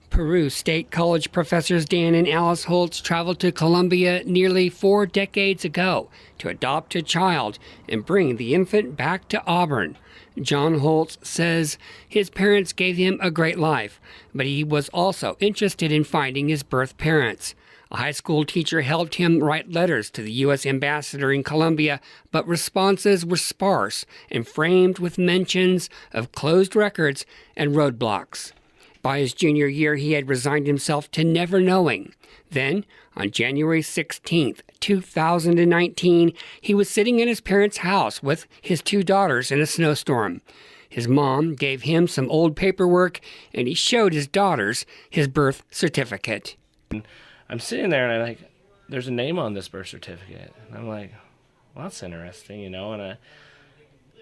Peru State College professors Dan and Alice Holtz traveled to Colombia nearly 4 decades ago to adopt a child and bring the infant back to Auburn. John Holtz says his parents gave him a great life, but he was also interested in finding his birth parents. A high school teacher helped him write letters to the U.S. ambassador in Colombia, but responses were sparse and framed with mentions of closed records and roadblocks. By his junior year, he had resigned himself to never knowing. Then, on January 16, 2019, he was sitting in his parents' house with his 2 daughters in a snowstorm. His mom gave him some old paperwork, and he showed his daughters his birth certificate. I'm sitting there, and there's a name on this birth certificate. And I'm like, well, that's interesting, and I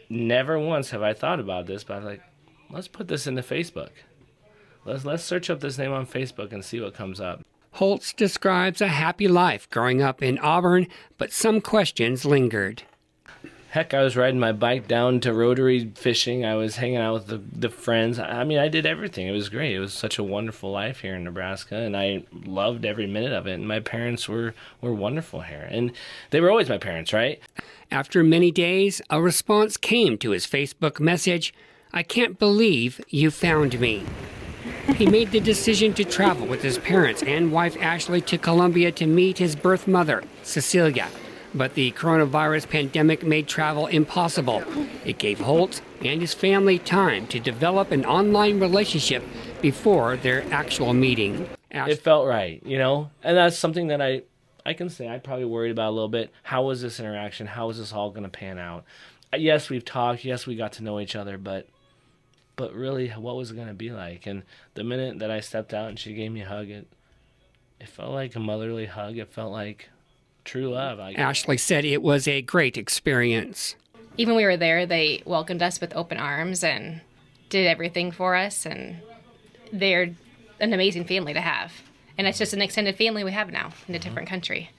never once have I thought about this, but I'm like, let's put this into Facebook. Let's search up this name on Facebook and see what comes up. Holtz describes a happy life growing up in Auburn, but some questions lingered. Heck, I was riding my bike down to Rotary fishing. I was hanging out with the friends. I mean, I did everything. It was great. It was such a wonderful life here in Nebraska, and I loved every minute of it. And my parents were wonderful here. And they were always my parents, right? After many days, a response came to his Facebook message, "I can't believe you found me." He made the decision to travel with his parents and wife Ashley to Colombia to meet his birth mother, Cecilia. But the coronavirus pandemic made travel impossible. It gave Holtz and his family time to develop an online relationship before their actual meeting. It felt right, and that's something that I can say I probably worried about a little bit. How was this interaction? How is this all going to pan out? Yes, we've talked. Yes, we got to know each other, but really, what was it going to be like? And the minute that I stepped out and she gave me a hug, it felt like a motherly hug. It felt like true love. Ashley said it was a great experience. Even when we were there, they welcomed us with open arms and did everything for us. And they're an amazing family to have. And it's just an extended family we have now in a different country.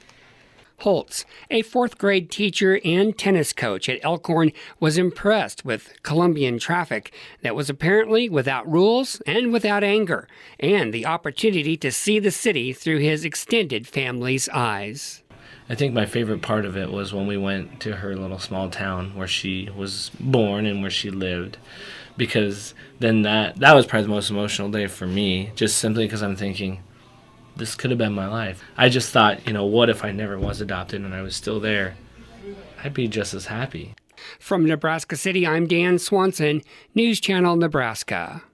Holtz, a 4th grade teacher and tennis coach at Elkhorn, was impressed with Colombian traffic that was apparently without rules and without anger, and the opportunity to see the city through his extended family's eyes. I think my favorite part of it was when we went to her little small town where she was born and where she lived, because then that was probably the most emotional day for me, just simply because I'm thinking, this could have been my life. I just thought, what if I never was adopted and I was still there? I'd be just as happy. From Nebraska City, I'm Dan Swanson, News Channel Nebraska.